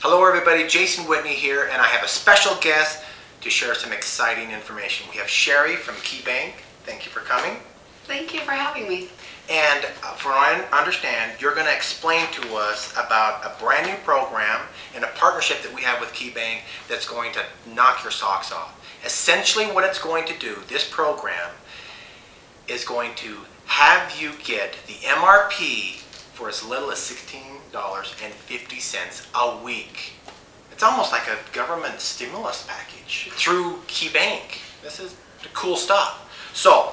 Hello everybody, Jason Whitney here, and I have a special guest to share some exciting information. We have Sherry from KeyBank. Thank you for coming. Thank you for having me. And from what I understand, you're going to explain to us about a brand new program and a partnership that we have with KeyBank that's going to knock your socks off. Essentially what it's going to do, this program, is going to have you get the MRP for as little as $16.50 a week. It's almost like a government stimulus package through KeyBank. This is cool stuff. So,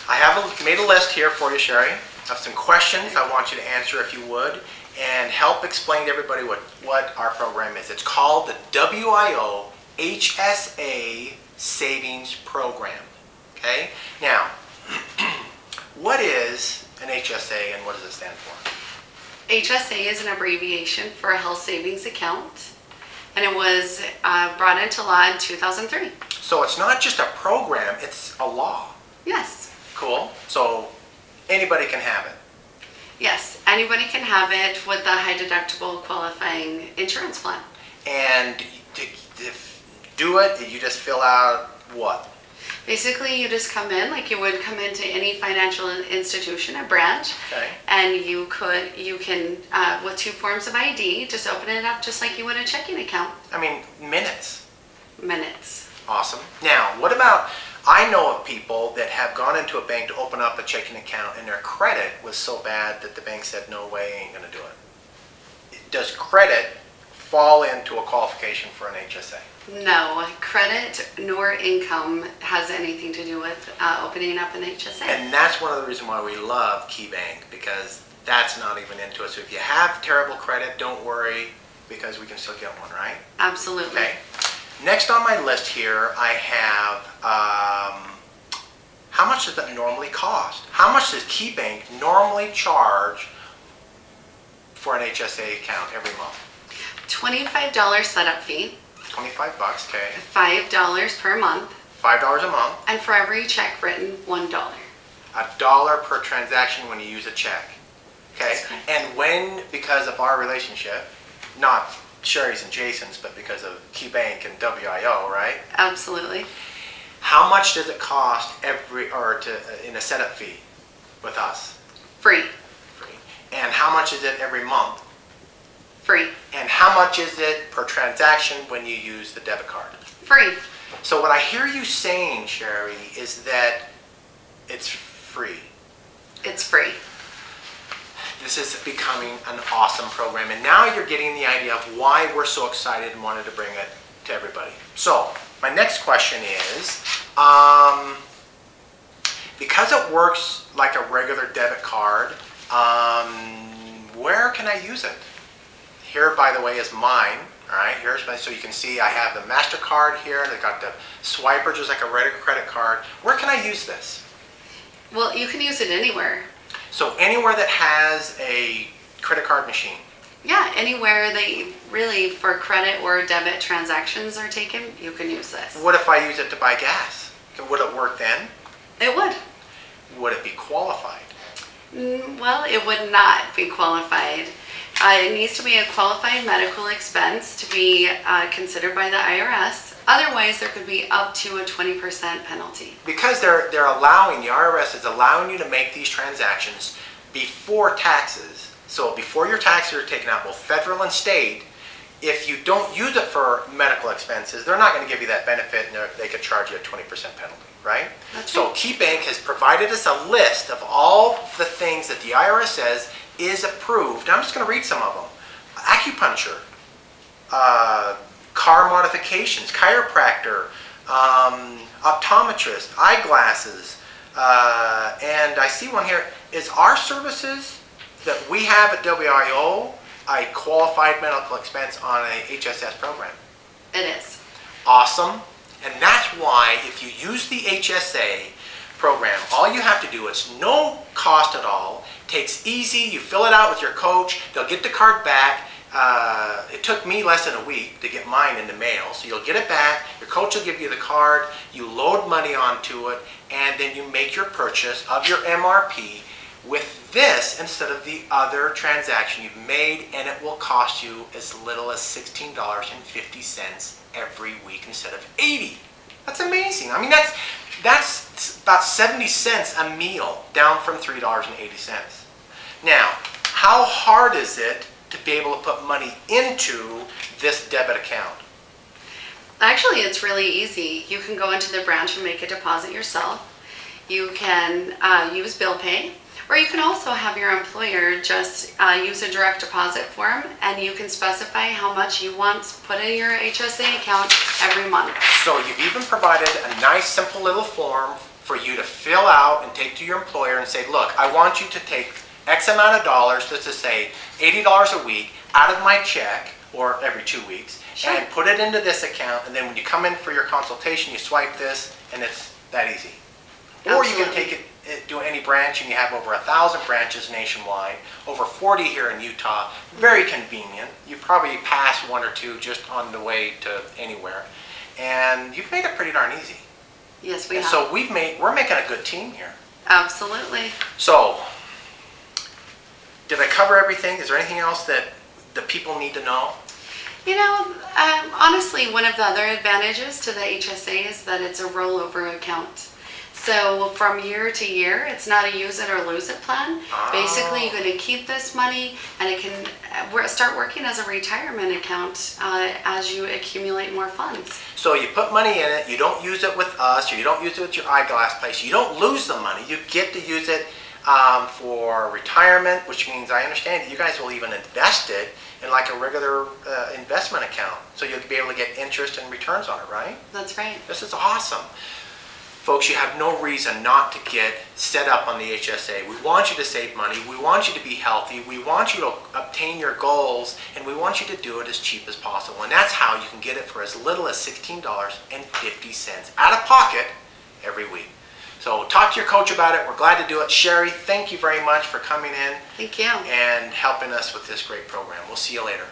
I have made a list here for you, Sherry. I have some questions I want you to answer if you would, and help explain to everybody what our program is. It's called the WiO HSA Savings Program. Okay? Now, what is an HSA and what does it stand for? HSA is an abbreviation for a health savings account, and it was brought into law in 2003. So it's not just a program, it's a law. Yes. Cool. So anybody can have it. Yes, anybody can have it with the high deductible qualifying insurance plan. And to do it, you just fill out what? Basically, you just come in like you would come into any financial institution, a branch, Okay. and you can with 2 forms of ID, just open it up just like you would a checking account. I mean, minutes. Minutes. Awesome. Now, what about, I know of people that have gone into a bank to open up a checking account and their credit was so bad that the bank said, no way, ain't gonna do it. Does credit fall into a qualification for an HSA? No, credit nor income has anything to do with opening up an HSA. And that's one of the reasons why we love KeyBank, because that's not even into it. So if you have terrible credit, don't worry, because we can still get one, right? Absolutely. Okay. Next on my list here, I have how much does that normally cost? How much does KeyBank normally charge for an HSA account every month? $25 setup fee. 25 bucks, okay. $5 per month. $5 a month. And for every check written, $1. $1 per transaction when you use a check. Okay. That's correct. And when, because of our relationship, not Sherry's and Jason's, but because of KeyBank and WiO, right? Absolutely. How much does it cost in a setup fee with us? Free. Free. And how much is it every month? Free. And how much is it per transaction when you use the debit card? Free. So what I hear you saying, Sherry, is that it's free. It's free. This is becoming an awesome program, and now you're getting the idea of why we're so excited and wanted to bring it to everybody. So my next question is, because it works like a regular debit card, where can I use it? Here, by the way, is mine. All right, here's my, so you can see I have the MasterCard here. They got the swiper, just like a regular credit card. Where can I use this? Well, you can use it anywhere. So anywhere that has a credit card machine. Yeah, anywhere they really, for credit or debit transactions are taken, you can use this. What if I use it to buy gas? Would it work then? It would. Would it be qualified? Well, it would not be qualified. It needs to be a qualified medical expense to be considered by the IRS. Otherwise, there could be up to a 20% penalty. Because they're allowing, the IRS is allowing you to make these transactions before taxes. So before your taxes are taken out, both federal and state, if you don't use it for medical expenses, they're not going to give you that benefit, and they could charge you a 20% penalty, right? That's so right. KeyBank has provided us a list of all the things that the IRS says is approved. I'm just going to read some of them. Acupuncture, car modifications, chiropractor, optometrist, eyeglasses, and I see one here. Is our services that we have at WiO a qualified medical expense on a HSS program? It is. Awesome. And that's why if you use the HSA program, all you have to do is no cost at all. Takes easy. You fill it out with your coach. They'll get the card back. It took me less than a week to get mine in the mail. So you'll get it back. Your coach will give you the card. You load money onto it, and then you make your purchase of your MRP with this instead of the other transaction you've made, and it will cost you as little as $16.50 every week instead of $80. That's amazing. I mean, that's about 70 cents a meal, down from $3.80. Now, how hard is it to be able to put money into this debit account? Actually, it's really easy. You can go into the branch and make a deposit yourself. You can use bill pay, or you can also have your employer just use a direct deposit form, and you can specify how much you want put in your HSA account every month. So you've even provided a nice simple little form for you to fill out and take to your employer and say, look, I want you to take X amount of dollars, let's just say $80 a week, out of my check, or every 2 weeks, sure, and put it into this account, and then when you come in for your consultation, you swipe this, and it's that easy. Or Absolutely. you can take it to any branch, and you have over 1,000 branches nationwide, over 40 here in Utah. Very convenient. You probably pass one or two just on the way to anywhere, and you've made it pretty darn easy. Yes, we And have. so we're making a good team here. Absolutely. So, did I cover everything? Is there anything else that the people need to know? You know, honestly, one of the other advantages to the HSA is that it's a rollover account. So from year to year, it's not a use it or lose it plan. Oh. Basically, you're going to keep this money, and it can start working as a retirement account as you accumulate more funds. So you put money in it, you don't use it with us, or you don't use it with your eyeglass place. You don't lose the money. You get to use it for retirement, which means, I understand, you guys will even invest it in like a regular investment account. So you'll be able to get interest and returns on it, right? That's right. This is awesome. Folks, you have no reason not to get set up on the HSA. We want you to save money. We want you to be healthy. We want you to obtain your goals, and we want you to do it as cheap as possible. And that's how you can get it for as little as $16.50 out of pocket every week. So talk to your coach about it. We're glad to do it. Sherry, thank you very much for coming in Thank you. and helping us with this great program. We'll see you later.